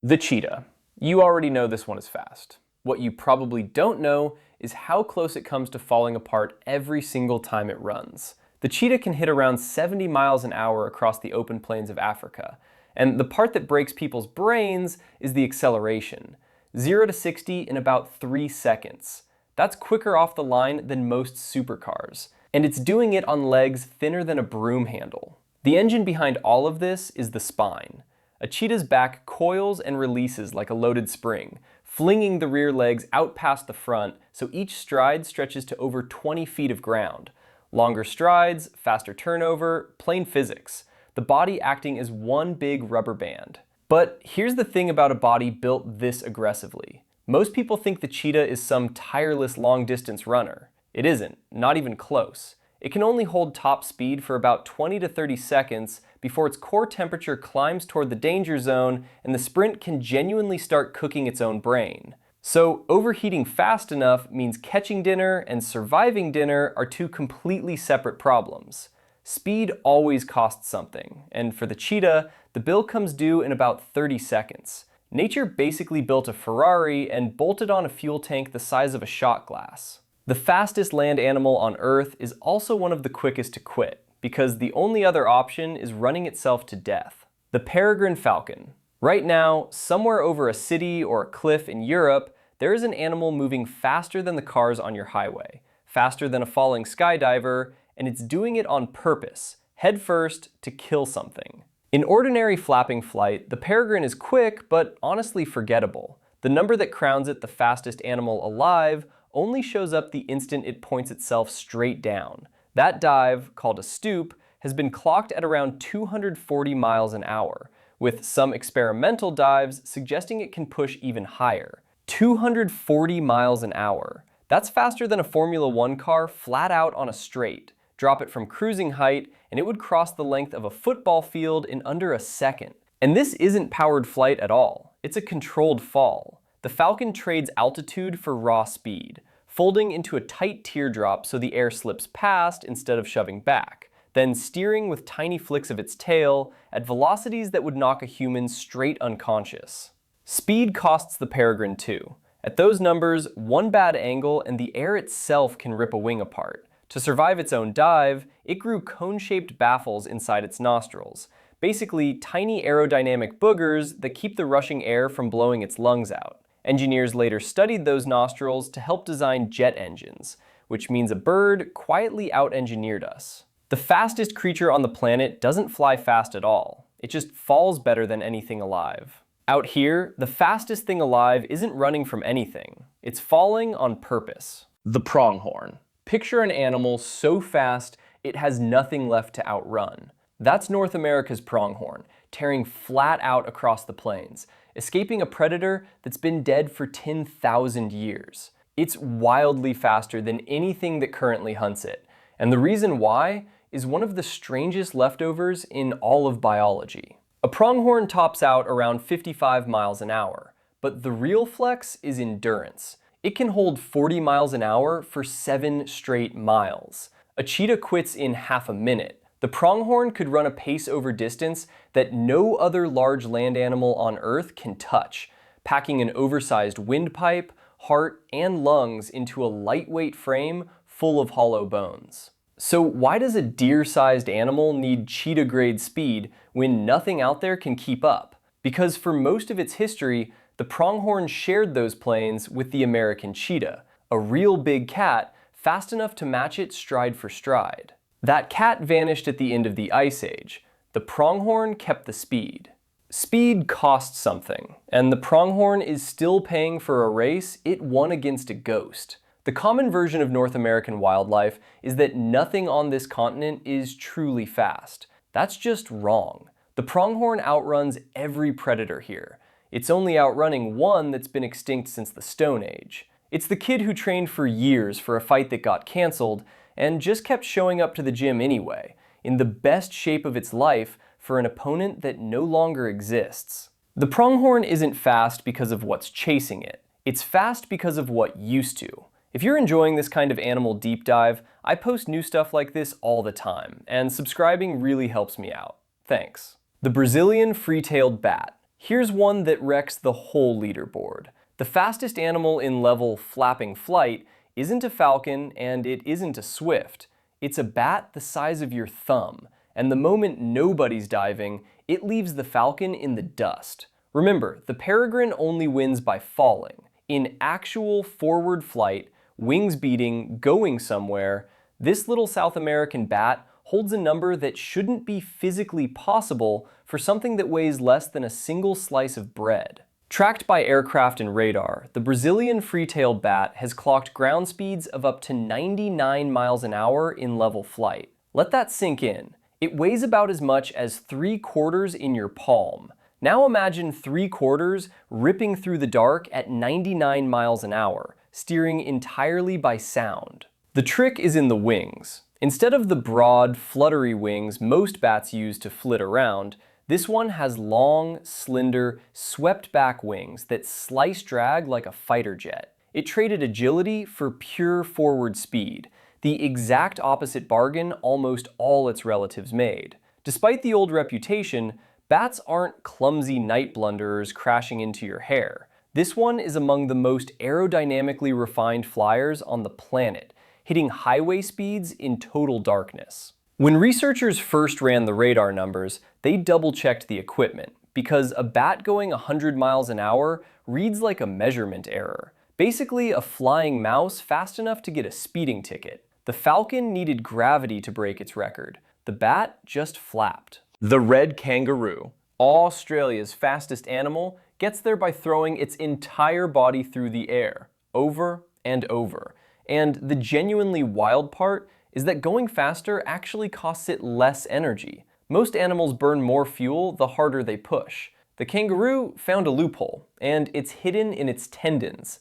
The cheetah. You already know this one is fast. What you probably don't know is how close it comes to falling apart every single time it runs. The cheetah can hit around 70 miles an hour across the open plains of Africa, and the part that breaks people's brains is the acceleration. 0 to 60 in about 3 seconds. That's quicker off the line than most supercars, and it's doing it on legs thinner than a broom handle. The engine behind all of this is the spine. A cheetah's back coils and releases like a loaded spring, flinging the rear legs out past the front so each stride stretches to over 20 feet of ground. Longer strides, faster turnover, plain physics. The body acting as one big rubber band. But here's the thing about a body built this aggressively. Most people think the cheetah is some tireless long-distance runner. It isn't, not even close. It can only hold top speed for about 20 to 30 seconds before its core temperature climbs toward the danger zone and the sprint can genuinely start cooking its own brain. So overheating fast enough means catching dinner and surviving dinner are two completely separate problems. Speed always costs something, and for the cheetah, the bill comes due in about 30 seconds. Nature basically built a Ferrari and bolted on a fuel tank the size of a shot glass. The fastest land animal on Earth is also one of the quickest to quit, because the only other option is running itself to death. The Peregrine Falcon. Right now, somewhere over a city or a cliff in Europe, there is an animal moving faster than the cars on your highway, faster than a falling skydiver, and it's doing it on purpose, head first, to kill something. In ordinary flapping flight, the peregrine is quick, but honestly forgettable. The number that crowns it the fastest animal alive only shows up the instant it points itself straight down. That dive, called a stoop, has been clocked at around 240 miles an hour, with some experimental dives suggesting it can push even higher. 240 miles an hour. That's faster than a Formula One car flat out on a straight. Drop it from cruising height, and it would cross the length of a football field in under a second. And this isn't powered flight at all. It's a controlled fall. The Falcon trades altitude for raw speed, folding into a tight teardrop so the air slips past instead of shoving back, then steering with tiny flicks of its tail at velocities that would knock a human straight unconscious. Speed costs the peregrine too. At those numbers, one bad angle and the air itself can rip a wing apart. To survive its own dive, it grew cone-shaped baffles inside its nostrils, basically tiny aerodynamic boogers that keep the rushing air from blowing its lungs out. Engineers later studied those nostrils to help design jet engines, which means a bird quietly out-engineered us. The fastest creature on the planet doesn't fly fast at all. It just falls better than anything alive. Out here, the fastest thing alive isn't running from anything. It's falling on purpose. The pronghorn. Picture an animal so fast it has nothing left to outrun. That's North America's pronghorn, tearing flat out across the plains, escaping a predator that's been dead for 10,000 years. It's wildly faster than anything that currently hunts it, and the reason why is one of the strangest leftovers in all of biology. A pronghorn tops out around 55 miles an hour, but the real flex is endurance. It can hold 40 miles an hour for 7 straight miles. A cheetah quits in half a minute. The pronghorn could run a pace over distance that no other large land animal on Earth can touch, packing an oversized windpipe, heart, and lungs into a lightweight frame full of hollow bones. So why does a deer-sized animal need cheetah-grade speed when nothing out there can keep up? Because for most of its history, the pronghorn shared those plains with the American cheetah, a real big cat fast enough to match it stride for stride. That cat vanished at the end of the Ice Age. The pronghorn kept the speed. Speed costs something, and the pronghorn is still paying for a race it won against a ghost. The common version of North American wildlife is that nothing on this continent is truly fast. That's just wrong. The pronghorn outruns every predator here. It's only outrunning one that's been extinct since the Stone Age. It's the kid who trained for years for a fight that got canceled and just kept showing up to the gym anyway, in the best shape of its life for an opponent that no longer exists. The pronghorn isn't fast because of what's chasing it. It's fast because of what used to. If you're enjoying this kind of animal deep dive, I post new stuff like this all the time, and subscribing really helps me out. Thanks. The Brazilian free-tailed bat. Here's one that wrecks the whole leaderboard. The fastest animal in level flapping flight isn't a falcon and it isn't a swift. It's a bat the size of your thumb, and the moment nobody's diving, it leaves the falcon in the dust. Remember, the peregrine only wins by falling. In actual forward flight, wings beating, going somewhere, this little South American bat holds a number that shouldn't be physically possible for something that weighs less than a single slice of bread. Tracked by aircraft and radar, the Brazilian free-tailed bat has clocked ground speeds of up to 99 miles an hour in level flight. Let that sink in. It weighs about as much as 3/4 in your palm. Now imagine 3/4 ripping through the dark at 99 miles an hour, steering entirely by sound. The trick is in the wings. Instead of the broad, fluttery wings most bats use to flit around, this one has long, slender, swept-back wings that slice drag like a fighter jet. It traded agility for pure forward speed, the exact opposite bargain almost all its relatives made. Despite the old reputation, bats aren't clumsy night blunderers crashing into your hair. This one is among the most aerodynamically refined flyers on the planet, hitting highway speeds in total darkness. When researchers first ran the radar numbers, they double-checked the equipment, because a bat going 100 miles an hour reads like a measurement error. Basically a flying mouse fast enough to get a speeding ticket. The falcon needed gravity to break its record. The bat just flapped. The Red Kangaroo, Australia's fastest animal, gets there by throwing its entire body through the air, over and over. And the genuinely wild part is that going faster actually costs it less energy. Most animals burn more fuel the harder they push. The kangaroo found a loophole, and it's hidden in its tendons.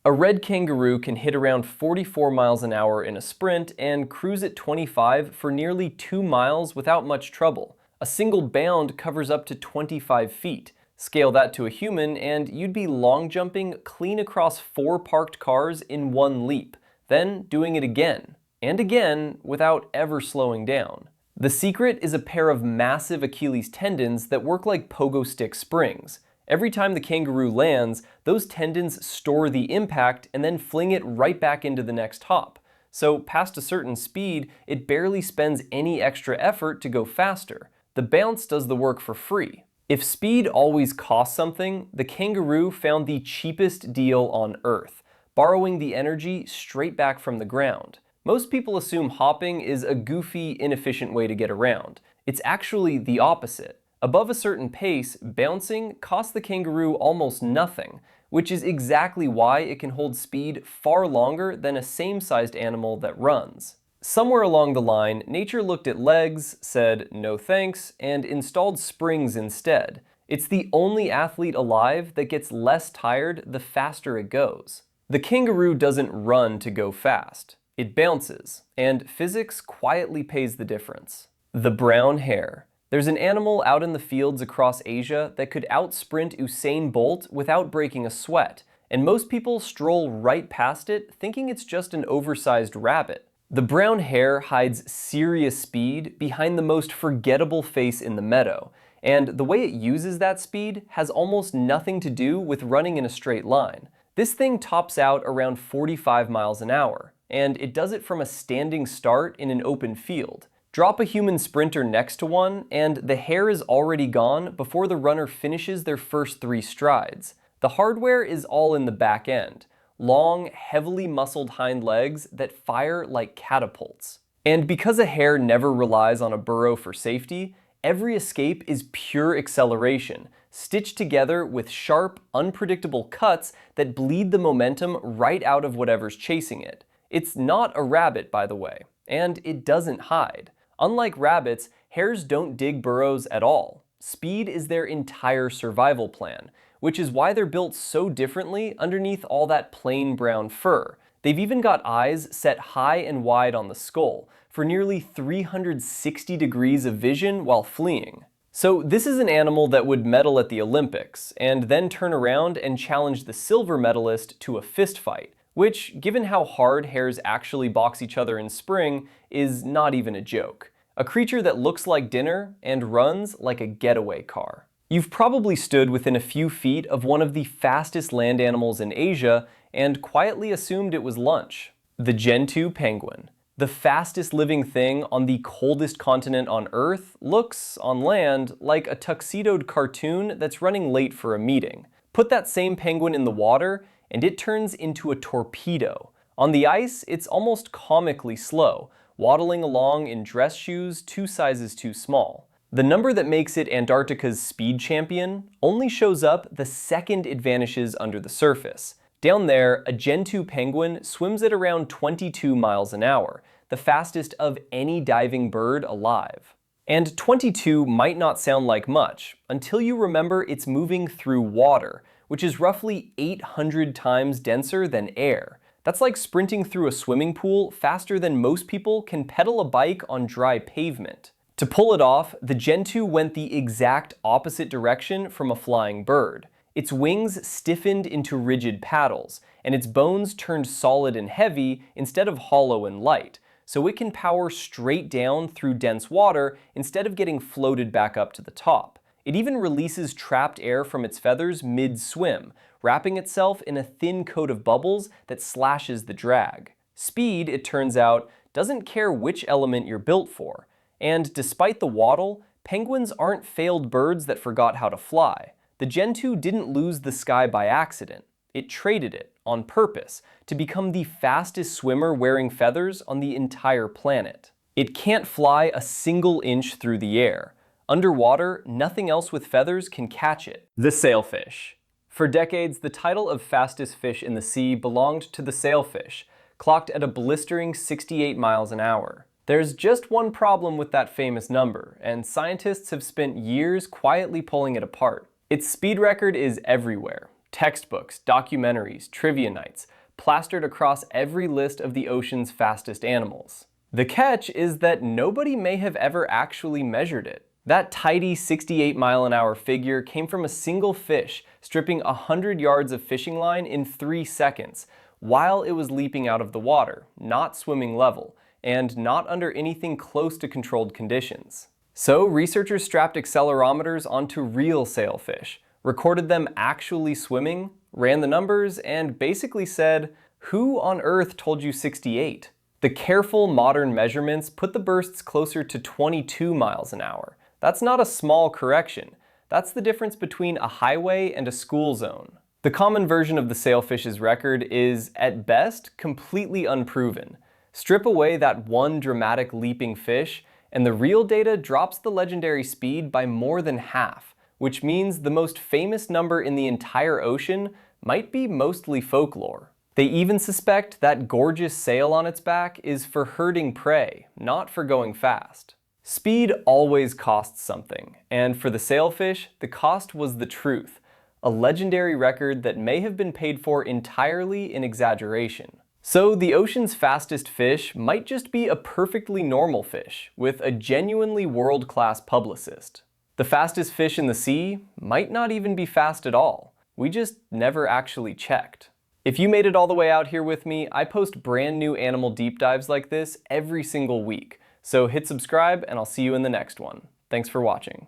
A red kangaroo can hit around 44 miles an hour in a sprint and cruise at 25 for nearly 2 miles without much trouble. A single bound covers up to 25 feet. Scale that to a human and you'd be long jumping clean across 4 parked cars in one leap, then doing it again and again without ever slowing down. The secret is a pair of massive Achilles tendons that work like pogo stick springs. Every time the kangaroo lands, those tendons store the impact and then fling it right back into the next hop. So past a certain speed, it barely spends any extra effort to go faster. The bounce does the work for free. If speed always costs something, the kangaroo found the cheapest deal on Earth, borrowing the energy straight back from the ground. Most people assume hopping is a goofy, inefficient way to get around. It's actually the opposite. Above a certain pace, bouncing costs the kangaroo almost nothing, which is exactly why it can hold speed far longer than a same-sized animal that runs. Somewhere along the line, nature looked at legs, said no thanks, and installed springs instead. It's the only athlete alive that gets less tired the faster it goes. The kangaroo doesn't run to go fast. It bounces, and physics quietly pays the difference. The brown hare. There's an animal out in the fields across Asia that could outsprint Usain Bolt without breaking a sweat, and most people stroll right past it thinking it's just an oversized rabbit. The brown hare hides serious speed behind the most forgettable face in the meadow, and the way it uses that speed has almost nothing to do with running in a straight line. This thing tops out around 45 miles an hour, and it does it from a standing start in an open field. Drop a human sprinter next to one, and the hare is already gone before the runner finishes their first 3 strides. The hardware is all in the back end. Long, heavily muscled hind legs that fire like catapults. And because a hare never relies on a burrow for safety, every escape is pure acceleration, stitched together with sharp, unpredictable cuts that bleed the momentum right out of whatever's chasing it. It's not a rabbit, by the way, and it doesn't hide. Unlike rabbits, hares don't dig burrows at all. Speed is their entire survival plan, which is why they're built so differently underneath all that plain brown fur. They've even got eyes set high and wide on the skull, for nearly 360 degrees of vision while fleeing. So this is an animal that would medal at the Olympics, and then turn around and challenge the silver medalist to a fist fight, which, given how hard hares actually box each other in spring, is not even a joke. A creature that looks like dinner and runs like a getaway car. You've probably stood within a few feet of one of the fastest land animals in Asia and quietly assumed it was lunch. The Gentoo Penguin. The fastest living thing on the coldest continent on Earth looks, on land, like a tuxedoed cartoon that's running late for a meeting. Put that same penguin in the water, and it turns into a torpedo. On the ice, it's almost comically slow, waddling along in dress shoes 2 sizes too small. The number that makes it Antarctica's speed champion only shows up the second it vanishes under the surface. Down there, a Gentoo penguin swims at around 22 miles an hour, the fastest of any diving bird alive. And 22 might not sound like much, until you remember it's moving through water, which is roughly 800 times denser than air. That's like sprinting through a swimming pool faster than most people can pedal a bike on dry pavement. To pull it off, the Gentoo went the exact opposite direction from a flying bird. Its wings stiffened into rigid paddles, and its bones turned solid and heavy instead of hollow and light, so it can power straight down through dense water instead of getting floated back up to the top. It even releases trapped air from its feathers mid-swim, wrapping itself in a thin coat of bubbles that slashes the drag. Speed, it turns out, doesn't care which element you're built for. And despite the waddle, penguins aren't failed birds that forgot how to fly. The Gentoo didn't lose the sky by accident. It traded it, on purpose, to become the fastest swimmer wearing feathers on the entire planet. It can't fly a single inch through the air. Underwater, nothing else with feathers can catch it. The sailfish. For decades, the title of fastest fish in the sea belonged to the sailfish, clocked at a blistering 68 miles an hour. There's just one problem with that famous number, and scientists have spent years quietly pulling it apart. Its speed record is everywhere. Textbooks, documentaries, trivia nights, plastered across every list of the ocean's fastest animals. The catch is that nobody may have ever actually measured it. That tidy 68 mile an hour figure came from a single fish, stripping 100 yards of fishing line in 3 seconds, while it was leaping out of the water, not swimming level, and not under anything close to controlled conditions. So researchers strapped accelerometers onto real sailfish, recorded them actually swimming, ran the numbers, and basically said, "Who on earth told you 68? The careful modern measurements put the bursts closer to 22 miles an hour. That's not a small correction. That's the difference between a highway and a school zone. The common version of the sailfish's record is, at best, completely unproven. Strip away that one dramatic leaping fish, and the real data drops the legendary speed by more than half, which means the most famous number in the entire ocean might be mostly folklore. They even suspect that gorgeous sail on its back is for herding prey, not for going fast. Speed always costs something, and for the sailfish, the cost was the truth, a legendary record that may have been paid for entirely in exaggeration. So the ocean's fastest fish might just be a perfectly normal fish with a genuinely world-class publicist. The fastest fish in the sea might not even be fast at all. We just never actually checked. If you made it all the way out here with me, I post brand new animal deep dives like this every single week. So hit subscribe and I'll see you in the next one. Thanks for watching.